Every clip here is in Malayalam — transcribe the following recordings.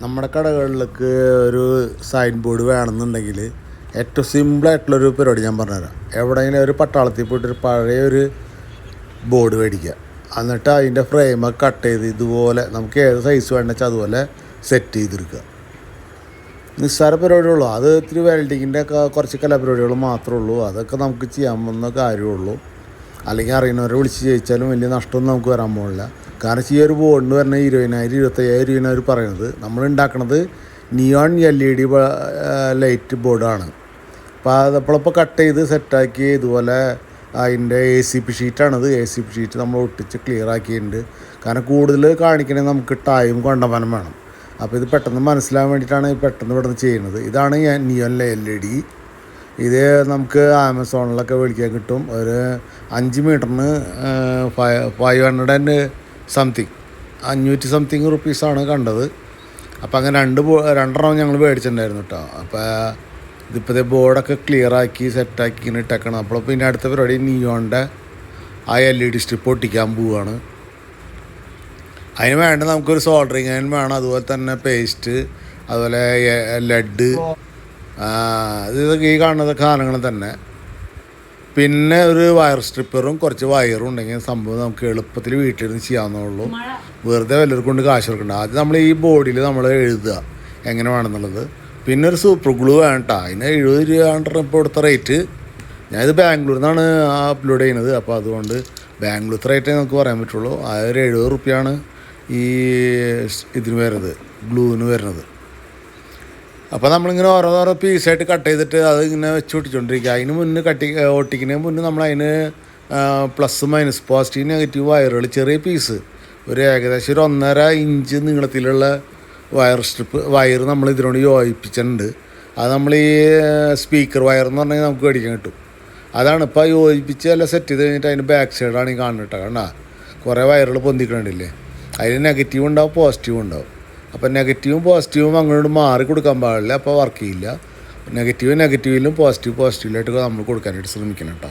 നമ്മുടെ കടകളിലേക്ക് ഒരു സൈൻ ബോർഡ് വേണമെന്നുണ്ടെങ്കിൽ ഏറ്റവും സിമ്പിളായിട്ടുള്ളൊരു പരിപാടി ഞാൻ പറഞ്ഞുതരാം. എവിടെയെങ്കിലും ഒരു പട്ടാളത്തിൽ പോയിട്ടൊരു പഴയൊരു ബോർഡ് മേടിക്കുക. എന്നിട്ട് അതിൻ്റെ ഫ്രെയിമൊക്കെ കട്ട് ചെയ്ത് ഇതുപോലെ നമുക്ക് ഏത് സൈസ് വേണമെന്ന് വെച്ചാൽ അതുപോലെ സെറ്റ് ചെയ്തെടുക്കുക. നിസ്സാര പരിപാടിയുള്ളൂ. അത് ഇത്തിരി വെൽഡിങ്ങിൻ്റെ ഒക്കെ കുറച്ച് കലാപരിപാടികൾ മാത്രമേ ഉള്ളൂ. അതൊക്കെ നമുക്ക് ചെയ്യാവുന്ന കാര്യമുള്ളൂ. അല്ലെങ്കിൽ അറിയുന്നവരെ വിളിച്ച് ചെയ്യിച്ചാലും വലിയ നഷ്ടമൊന്നും നമുക്ക് വരാൻ പോകില്ല. കാരണം ഈ ഒരു ബോർഡിന് വരുന്ന 20,000 25,000 രൂപ പറയുന്നത്. നമ്മൾ ഉണ്ടാക്കുന്നത് നിയോൺ LED ലൈറ്റ് ബോർഡാണ്. അപ്പോൾ അതപ്പോഴപ്പോൾ കട്ട് ചെയ്ത് സെറ്റാക്കി ഇതുപോലെ അതിൻ്റെ ACP ഷീറ്റാണിത്. ACP ഷീറ്റ് നമ്മൾ ഒട്ടിച്ച് ക്ലിയർ ആക്കിയിട്ടുണ്ട്. കാരണം കൂടുതൽ കാണിക്കണമെങ്കിൽ നമുക്ക് ടൈം കൊണ്ടുപോകാനും വേണം. അപ്പോൾ ഇത് പെട്ടെന്ന് മനസ്സിലാകാൻ വേണ്ടിയിട്ടാണ് പെട്ടെന്ന് പെട്ടെന്ന് ചെയ്യുന്നത്. ഇതാണ് നിയോൺ LED. ഇത് നമുക്ക് ആമസോണിലൊക്കെ മേടിക്കാൻ കിട്ടും. ഒരു 5 മീറ്ററിന് 500 സംതിങ് 500 സംതിങ് റുപ്പീസാണ് കണ്ടത്. അപ്പോൾ അങ്ങനെ രണ്ടെണ്ണം ഞങ്ങൾ മേടിച്ചിട്ടുണ്ടായിരുന്നു കേട്ടോ. അപ്പോൾ ഇതിപ്പോഴത്തെ ബോർഡൊക്കെ ക്ലിയറാക്കി സെറ്റാക്കി ഇങ്ങനെ ഇട്ടേക്കണം. അപ്പോൾ പിന്നെ അടുത്ത പരിപാടി നിയോണിൻ്റെ ആ LED സ്ട്രിപ്പ് ഒട്ടിക്കാൻ പോവുകയാണ്. അതിന് വേണ്ട നമുക്കൊരു സോൾഡറിങ് അയൺ വേണം, അതുപോലെ തന്നെ പേസ്റ്റ്, അതുപോലെ ലെഡ്, ഇതൊക്കെ ഈ കാണുന്ന സാധനങ്ങൾ തന്നെ. പിന്നെ ഒരു വയർ സ്ട്രിപ്പറും കുറച്ച് വയറും ഉണ്ടെങ്കിൽ സംഭവം നമുക്ക് എളുപ്പത്തിൽ വീട്ടിലിരുന്ന് ചെയ്യാവുന്നുള്ളൂ. വെറുതെ വല്ലവർക്കും കൊണ്ട് കാശ് കൊടുക്കണ്ട. ആദ്യം നമ്മൾ ഈ ബോർഡിൽ നമ്മൾ എഴുതുക എങ്ങനെ വേണമെന്നുള്ളത്. പിന്നെ ഒരു സൂപ്പർ ഗ്ലൂ വേണ്ട. അതിന് 70 രൂപയാണ് ഇപ്പോൾ കൊടുത്ത റേറ്റ്. ഞാനിത് ബാംഗ്ലൂരിൽ നിന്നാണ് അപ്ലോഡ് ചെയ്യുന്നത്. അപ്പോൾ അതുകൊണ്ട് ബാംഗ്ലൂർ റേറ്റേ നമുക്ക് പറയാൻ പറ്റുള്ളൂ. ഒരു 70 റുപ്യാണ് ഈ ഇതിന് വരുന്നത്, ഗ്ലൂവിന് വരുന്നത്. അപ്പോൾ നമ്മളിങ്ങനെ ഓരോരോ പീസായിട്ട് കട്ട് ചെയ്തിട്ട് അത് ഇങ്ങനെ വെച്ച് ഒട്ടിച്ചുകൊണ്ടിരിക്കുക. അതിന് മുന്നേ ഒട്ടിക്കുന്നതിന് മുന്നേ നമ്മളതിന് പ്ലസ് മൈനസ് പോസിറ്റീവ് നെഗറ്റീവ് വയറുകൾ ചെറിയ പീസ് ഒരു ഏകദേശം ഒരു 1.5 ഇഞ്ച് നീളത്തിലുള്ള വയർ നമ്മൾ ഇതിനോട് യോജിപ്പിച്ചിട്ടുണ്ട്. അത് നമ്മൾ ഈ സ്പീക്കർ വയർ എന്ന് പറഞ്ഞാൽ നമുക്ക് മേടിക്കാൻ കിട്ടും. അതാണ് ഇപ്പോൾ യോജിപ്പിച്ച് എല്ലാം സെറ്റ് ചെയ്ത് കഴിഞ്ഞിട്ട് അതിൻ്റെ ബാക്ക് സൈഡാണ് ഈ കാണുന്നത് കേട്ടോ. കണ്ടാ കുറേ വയറുകൾ പൊന്തിക്കണ്ടില്ലേ. അതിന് നെഗറ്റീവ് ഉണ്ടാവും, പോസിറ്റീവ് ഉണ്ടാവും. അപ്പോൾ നെഗറ്റീവും പോസിറ്റീവും അങ്ങോട്ട് മാറി കൊടുക്കാൻ പാടില്ല, അപ്പോൾ വർക്ക് ചെയ്യില്ല. നെഗറ്റീവിലും പോസിറ്റീവിലായിട്ട് നമ്മൾ കൊടുക്കാനായിട്ട് ശ്രമിക്കണം കേട്ടോ.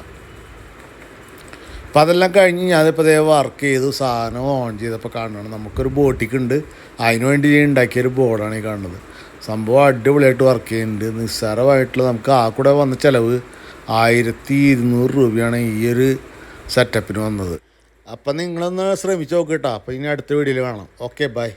അപ്പോൾ അതെല്ലാം കഴിഞ്ഞ് ഞാനിപ്പോൾ വർക്ക് ചെയ്തു സാധനം ഓൺ ചെയ്തപ്പോൾ കാണണം നമുക്കൊരു ബോട്ടിക്ക് ഉണ്ട്. അതിന് വേണ്ടി ഉണ്ടാക്കിയൊരു ബോർഡാണ് ഈ കാണുന്നത്. സംഭവം അടിപൊളിയായിട്ട് വർക്ക് ചെയ്യുന്നുണ്ട്. നിസ്സാരമായിട്ടുള്ള നമുക്ക് ആ കൂടെ വന്ന ചിലവ് 1200 രൂപയാണ് ഈ ഒരു സെറ്റപ്പിന് വന്നത്. അപ്പം നിങ്ങളൊന്ന് ശ്രമിച്ച് നോക്ക് കേട്ടോ. അപ്പോൾ ഇനി അടുത്ത വീഡിയോയിൽ കാണാം. Okay, by.